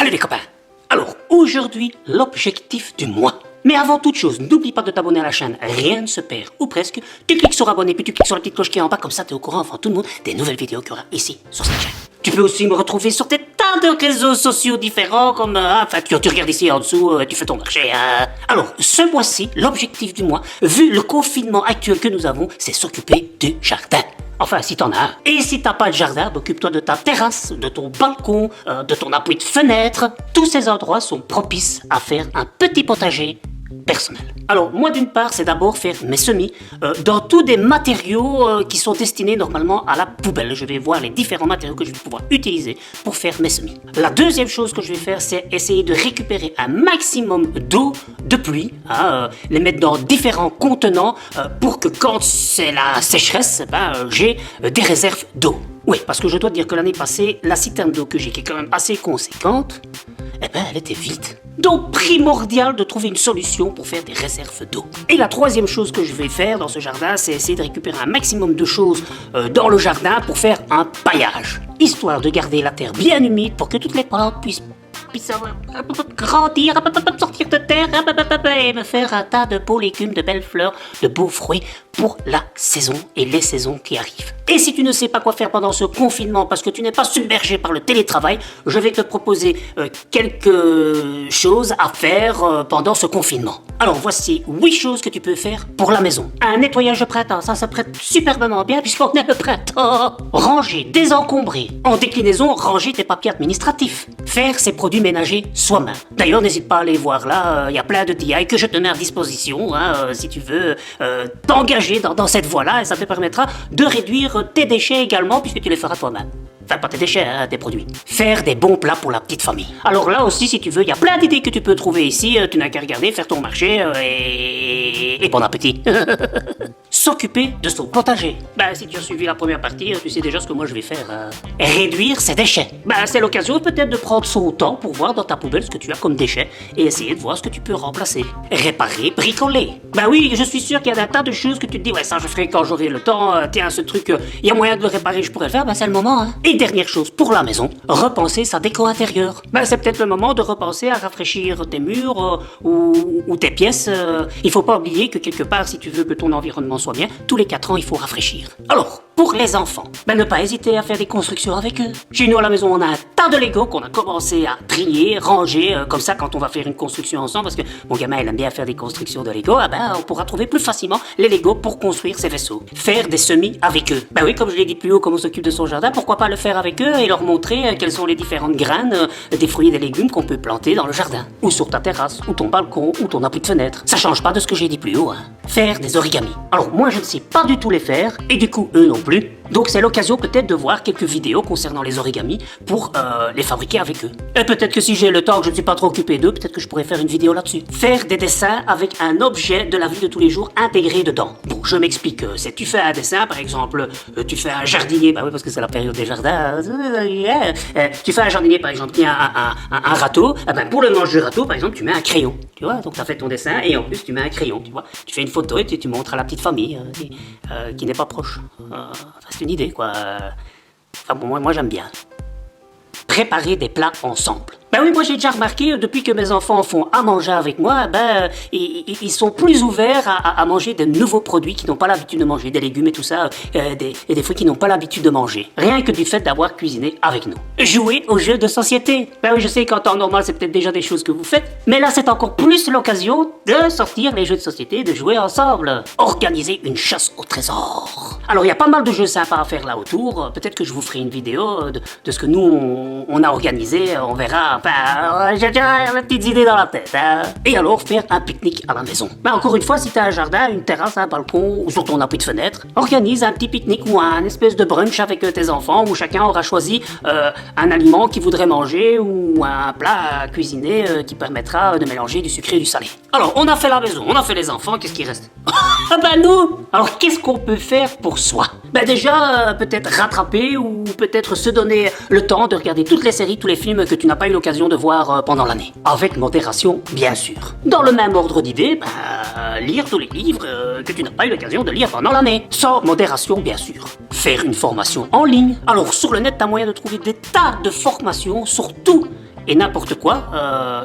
Salut les copains. Alors, aujourd'hui, l'objectif du mois. Mais avant toute chose, n'oublie pas de t'abonner à la chaîne, rien ne se perd, ou presque. Tu cliques sur abonner, puis tu cliques sur la petite cloche qui est en bas, comme ça tu es au courant avant tout le monde des nouvelles vidéos qu'il y aura ici, sur cette chaîne. Tu peux aussi me retrouver sur des tas de réseaux sociaux différents, comme, tu regardes ici en dessous, tu fais ton marché. Alors, ce mois-ci, l'objectif du mois, vu le confinement actuel que nous avons, c'est s'occuper du jardin. Enfin, si t'en as un. Et si t'as pas de jardin, occupe-toi de ta terrasse, de ton balcon, de ton appui de fenêtre. Tous ces endroits sont propices à faire un petit potager personnel. Alors, moi d'une part, c'est d'abord faire mes semis dans tous des matériaux qui sont destinés normalement à la poubelle. Je vais voir les différents matériaux que je vais pouvoir utiliser pour faire mes semis. La deuxième chose que je vais faire, c'est essayer de récupérer un maximum d'eau de pluie, les mettre dans différents contenants pour que quand c'est la sécheresse, j'ai des réserves d'eau. Oui, parce que je dois te dire que l'année passée, la citerne d'eau que j'ai, qui est quand même assez conséquente, elle était vide. Donc primordial de trouver une solution pour faire des réserves d'eau. Et la troisième chose que je vais faire dans ce jardin, c'est essayer de récupérer un maximum de choses dans le jardin pour faire un paillage. Histoire de garder la terre bien humide pour que toutes les plantes puissent grandir, sortir de terre et me faire un tas de beaux légumes, de belles fleurs, de beaux fruits pour la saison et les saisons qui arrivent. Et si tu ne sais pas quoi faire pendant ce confinement parce que tu n'es pas submergé par le télétravail, je vais te proposer quelques choses à faire pendant ce confinement. Alors voici 8 choses que tu peux faire pour la maison. Un nettoyage de printemps, ça prête superbement bien puisqu'on est le printemps. Ranger, désencombrer. En déclinaison, ranger tes papiers administratifs. Faire ses produits ménagers soi-même. D'ailleurs, n'hésite pas à aller voir là, il y a plein de DIY que je te mets à disposition si tu veux t'engager dans cette voie-là et ça te permettra de réduire tes déchets également puisque tu les feras toi-même. Enfin, pas tes déchets, tes produits. Faire des bons plats pour la petite famille. Alors là aussi, si tu veux, il y a plein d'idées que tu peux trouver ici. Tu n'as qu'à regarder, faire ton marché et bon appétit. S'occuper de son potager. Si tu as suivi la première partie, tu sais déjà ce que moi je vais faire. Réduire ses déchets. C'est l'occasion peut-être de prendre son temps pour voir dans ta poubelle ce que tu as comme déchets et essayer de voir ce que tu peux remplacer. Réparer, bricoler. Oui, je suis sûr qu'il y a un tas de choses que tu te dis, ouais, ça je ferai quand j'aurai le temps. Tiens, ce truc, il y a moyen de le réparer, je pourrais le faire. C'est le moment, Et dernière chose pour la maison, repenser sa déco intérieure. C'est peut-être le moment de repenser à rafraîchir tes murs ou tes pièces. Il faut pas oublier que quelque part, si tu veux que ton environnement soit bien, tous les 4 ans, il faut rafraîchir. Alors, pour les enfants, ne pas hésiter à faire des constructions avec eux. Chez nous à la maison, on a un tas de Lego qu'on a commencé à trier, ranger, comme ça quand on va faire une construction ensemble, parce que mon gamin il aime bien faire des constructions de Lego, on pourra trouver plus facilement les Lego pour construire ses vaisseaux. Faire des semis avec eux. Oui, comme je l'ai dit plus haut, comme on s'occupe de son jardin, pourquoi pas le faire avec eux et leur montrer quelles sont les différentes graines des fruits et des légumes qu'on peut planter dans le jardin, ou sur ta terrasse, ou ton balcon, ou ton appui de fenêtre. Ça change pas de ce que j'ai dit plus haut. Faire des origamis. Alors moi je ne sais pas du tout les faire, et du coup eux non plus. Donc c'est l'occasion peut-être de voir quelques vidéos concernant les origamis pour les fabriquer avec eux. Et peut-être que si j'ai le temps, que je ne suis pas trop occupé d'eux, peut-être que je pourrais faire une vidéo là-dessus. Faire des dessins avec un objet de la vie de tous les jours intégré dedans. Bon, je m'explique. C'est tu fais un dessin, par exemple, tu fais un jardinier, oui parce que c'est la période des jardins. Tu fais un jardinier, par exemple, qui a un râteau. Pour le manche du râteau, par exemple, tu mets un crayon. Tu vois, donc tu as fait ton dessin et en plus tu mets un crayon, tu vois. Tu fais une photo et tu montres à la petite famille qui n'est pas proche. C'est une idée, quoi. Moi j'aime bien. Préparer des plats ensemble. Oui, moi j'ai déjà remarqué, depuis que mes enfants font à manger avec moi, ils sont plus ouverts à manger de nouveaux produits qui n'ont pas l'habitude de manger, des légumes et tout ça, et des fruits qu'ils n'ont pas l'habitude de manger. Rien que du fait d'avoir cuisiné avec nous. Jouer aux jeux de société. Oui, je sais qu'en temps normal c'est peut-être déjà des choses que vous faites, mais là c'est encore plus l'occasion de sortir les jeux de société, de jouer ensemble. Organiser une chasse au trésor. Alors il y a pas mal de jeux sympas à faire là autour, peut-être que je vous ferai une vidéo de ce que nous on a organisé, on verra. J'ai déjà des petites idées dans la tête. Et alors, faire un pique-nique à la maison. Encore une fois, si t'as un jardin, une terrasse, un balcon ou sur ton appui de fenêtre, organise un petit pique-nique ou un espèce de brunch avec tes enfants où chacun aura choisi un aliment qu'il voudrait manger ou un plat à cuisiner qui permettra de mélanger du sucré et du salé. Alors, on a fait la maison, on a fait les enfants, qu'est-ce qui reste? Nous! Alors, qu'est-ce qu'on peut faire pour soi? Déjà, peut-être rattraper ou peut-être se donner le temps de regarder toutes les séries, tous les films que tu n'as pas eu l'occasion de voir pendant l'année. Avec modération, bien sûr. Dans le même ordre d'idées, lire tous les livres que tu n'as pas eu l'occasion de lire pendant l'année. Sans modération, bien sûr. Faire une formation en ligne. Alors, sur le net, tu as moyen de trouver des tas de formations sur tout et n'importe quoi,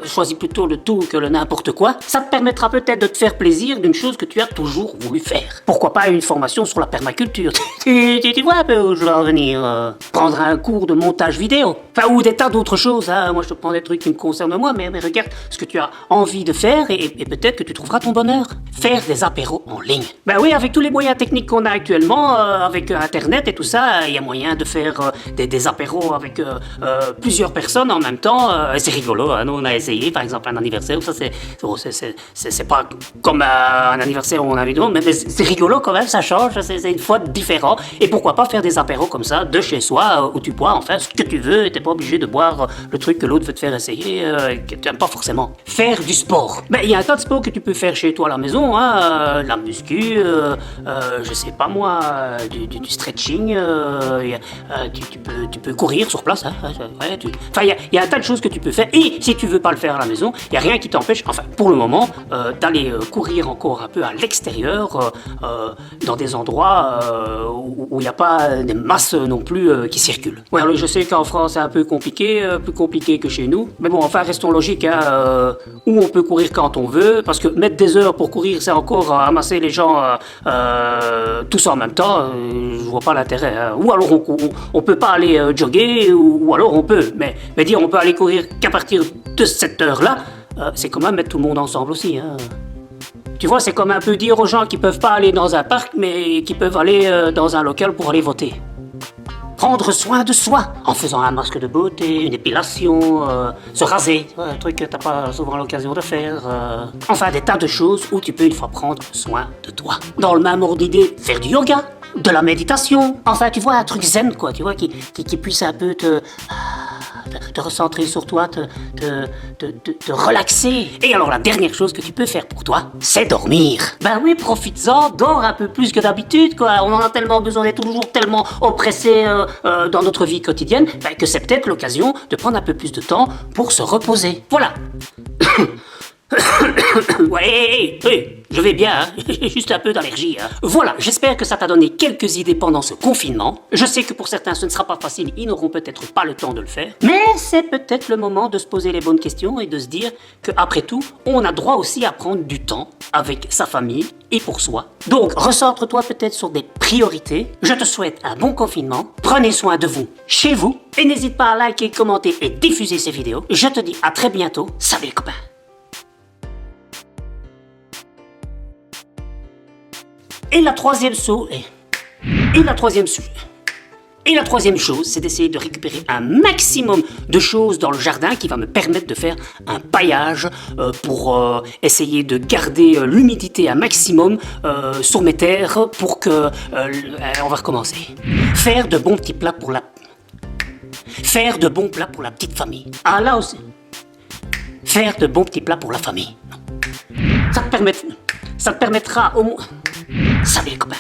choisis plutôt le tout que le n'importe quoi, ça te permettra peut-être de te faire plaisir d'une chose que tu as toujours voulu faire. Pourquoi pas une formation sur la permaculture? Tu vois un peu où je veux en venir, prendre un cours de montage vidéo, enfin, ou des tas d'autres choses, hein. Moi je te prends des trucs qui me concernent moi, mais regarde ce que tu as envie de faire et peut-être que tu trouveras ton bonheur. Faire des apéros en ligne. Ben oui, avec tous les moyens techniques qu'on a actuellement, avec Internet et tout ça, il y a moyen de faire des apéros avec plusieurs personnes en même temps. C'est rigolo, hein. Nous on a essayé par exemple un anniversaire, ça c'est pas comme un anniversaire où on a vu mais c'est rigolo quand même, ça change, c'est une fois différent. Et pourquoi pas faire des apéros comme ça, de chez soi, où tu bois enfin ce que tu veux, et t'es pas obligé de boire le truc que l'autre veut te faire essayer, que tu aimes pas forcément. Faire du sport. Ben il y a un tas de sports que tu peux faire chez toi à la maison, hein, la muscu, je sais pas moi, du stretching, tu peux courir sur place, hein, ouais, enfin il y a un tas de choses que tu peux faire, et si tu veux pas le faire à la maison, il y a rien qui t'empêche, enfin pour le moment, d'aller courir encore un peu à l'extérieur, dans des endroits où il n'y a pas des masses non plus qui circulent. Ouais, alors je sais qu'en France c'est un peu compliqué, plus compliqué que chez nous, mais bon, enfin restons logiques, hein, où on peut courir quand on veut, parce que mettre des heures pour courir, c'est encore amasser les gens tous en même temps, je vois pas l'intérêt, hein. Ou alors on peut pas aller jogger, ou alors on peut, mais dire on peut aller courir qu'à partir de cette heure-là, c'est quand même mettre tout le monde ensemble aussi, hein. Tu vois, c'est comme un peu dire aux gens qui peuvent pas aller dans un parc, mais qui peuvent aller dans un local pour aller voter. Prendre soin de soi, en faisant un masque de beauté, une épilation, se raser, un truc que t'as pas souvent l'occasion de faire. Enfin, des tas de choses où tu peux une fois prendre soin de toi. Dans le même ordre d'idée, faire du yoga, de la méditation. Enfin, tu vois, un truc zen, quoi, tu vois, qui puisse un peu te recentrer sur toi, te relaxer. Et alors la dernière chose que tu peux faire pour toi, c'est dormir. Ben oui, profites-en, dors un peu plus que d'habitude, quoi. On en a tellement besoin, d'être toujours tellement oppressé dans notre vie quotidienne, ben, que c'est peut-être l'occasion de prendre un peu plus de temps pour se reposer. Voilà. Ouais, je vais bien, hein. J'ai juste un peu d'allergie, hein. Voilà, j'espère que ça t'a donné quelques idées pendant ce confinement. Je sais que pour certains ce ne sera pas facile, ils n'auront peut-être pas le temps de le faire. Mais c'est peut-être le moment de se poser les bonnes questions et de se dire qu'après tout, on a droit aussi à prendre du temps avec sa famille et pour soi. Donc, recentre-toi peut-être sur des priorités. Je te souhaite un bon confinement. Prenez soin de vous chez vous. Et n'hésite pas à liker, commenter et diffuser ces vidéos. Je te dis à très bientôt. Salut les copains. Et la troisième chose, c'est d'essayer de récupérer un maximum de choses dans le jardin qui va me permettre de faire un paillage pour essayer de garder l'humidité un maximum sur mes terres pour que... on va recommencer. Faire de bons plats pour la petite famille. Ah là aussi. Faire de bons petits plats pour la famille. Ça te permettra au moins... Salut les copains.